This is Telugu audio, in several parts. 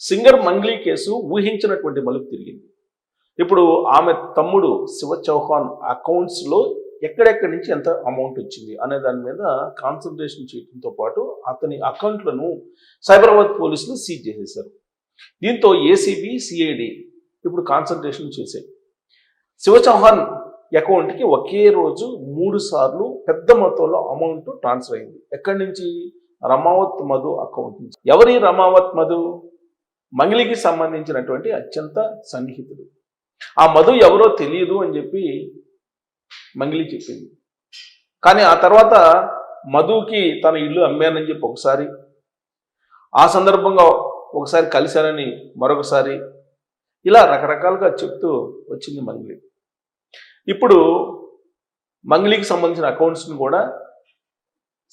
సింగర్ మంగ్లీ కేసు ఊహించినటువంటి మలుపు తిరిగింది. ఇప్పుడు ఆమె తమ్ముడు శివ చౌహాన్ అకౌంట్స్లో ఎక్కడెక్కడి నుంచి ఎంత అమౌంట్ వచ్చింది అనే దాని మీద కాన్సన్ట్రేషన్ చేయడంతో పాటు అతని అకౌంట్లను సైబరాబాద్ పోలీసులు సీజ్ చేసేశారు. దీంతో ఏసీబీ, సిఐడి ఇప్పుడు కాన్సన్ట్రేషన్ చేశాయి. శివ చౌహాన్ అకౌంట్కి ఒకే రోజు 3 సార్లు పెద్ద మొత్తంలో అమౌంట్ ట్రాన్స్ఫర్ అయింది. ఎక్కడి నుంచి? రమావత్ మధు అకౌంట్ నుంచి. ఎవరి రమావత్ మధు? మంగ్లీకి సంబంధించినటువంటి అత్యంత సన్నిహితుడు. ఆ మధు ఎవరో తెలియదు అని చెప్పి మంగ్లీ చెప్పింది. కానీ ఆ తర్వాత మధుకి తన ఇల్లు అమ్మానని చెప్పి ఒకసారి, ఆ సందర్భంగా ఒకసారి కలిశానని మరొకసారి, ఇలా రకరకాలుగా చెప్తూ వచ్చింది మంగ్లీ. ఇప్పుడు మంగ్లీకి సంబంధించిన అకౌంట్స్ని కూడా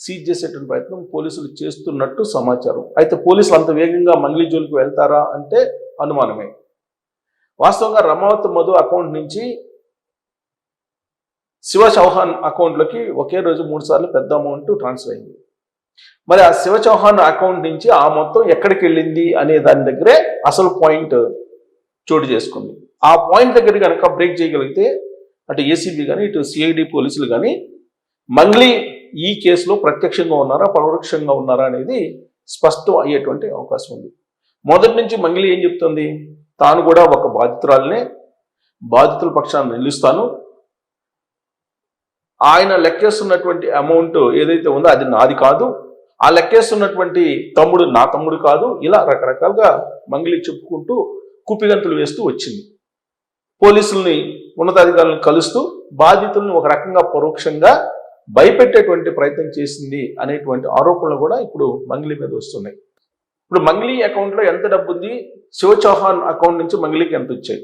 సీజ్ చేసేటువంటి ప్రయత్నం పోలీసులు చేస్తున్నట్టు సమాచారం. అయితే పోలీసులు అంత వేగంగా మంగ్లీ జోలికి వెళ్తారా అంటే అనుమానమే. వాస్తవంగా రమావత్ మధు అకౌంట్ నుంచి శివ చౌహాన్ అకౌంట్లోకి ఒకే రోజు 3 సార్లు పెద్ద అమౌంట్ ట్రాన్స్ఫర్ అయింది. మరి ఆ శివ చౌహాన్ అకౌంట్ నుంచి ఆ మొత్తం ఎక్కడికి వెళ్ళింది అనే దాని దగ్గరే అసలు పాయింట్ చోటు చేసుకుంది. ఆ పాయింట్ దగ్గర కనుక బ్రేక్ చేయగలిగితే అటు ఏసీబీ కానీ ఇటు సిఐడి పోలీసులు కానీ మంగ్లీ ఈ కేసులో ప్రత్యక్షంగా ఉన్నారా పరోక్షంగా ఉన్నారా అనేది స్పష్టం అయ్యేటువంటి అవకాశం ఉంది. మొదటి నుంచి మంగ్లీ ఏం చెప్తుంది? తాను కూడా ఒక బాధితురాలనే, బాధితుల పక్షాన్ని నిలుస్తాను, ఆయన లెక్కేస్తున్నటువంటి అమౌంట్ ఏదైతే ఉందో అది నాది కాదు, ఆ లెక్కేస్తున్నటువంటి తమ్ముడు నా తమ్ముడు కాదు, ఇలా రకరకాలుగా మంగ్లీ చెప్పుకుంటూ కుప్పిగంతులు వేస్తూ వచ్చింది. పోలీసుల్ని, ఉన్నతాధికారులను కలుస్తూ బాధితుల్ని ఒక రకంగా పరోక్షంగా భయపెట్టేటువంటి ప్రయత్నం చేసింది అనేటువంటి ఆరోపణలు కూడా ఇప్పుడు మంగ్లీ మీద వస్తున్నాయి. ఇప్పుడు మంగ్లీ అకౌంట్లో ఎంత డబ్బు ఉంది, శివ చౌహాన్ అకౌంట్ నుంచి మంగ్లీకి ఎంత వచ్చాయి,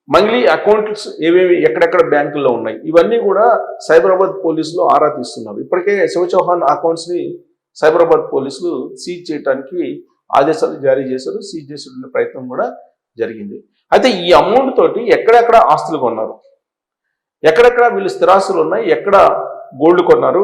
మంగ్లీ అకౌంట్స్ ఏవేవి ఎక్కడెక్కడ బ్యాంకుల్లో ఉన్నాయి, ఇవన్నీ కూడా సైబరాబాద్ పోలీసులు ఆరా తీస్తున్నారు. ఇప్పటికే శివ చౌహాన్ అకౌంట్స్ని సైబరాబాద్ పోలీసులు సీజ్ చేయడానికి ఆదేశాలు జారీ చేశారు. సీజ్ చేసే ప్రయత్నం కూడా జరిగింది. అయితే ఈ అమౌంట్ తోటి ఎక్కడెక్కడ ఆస్తులు కొన్నారు, ఎక్కడెక్కడ వీళ్ళు స్థిరాస్తులు ఉన్నాయి, ఎక్కడ గోల్డ్ కొన్నారు,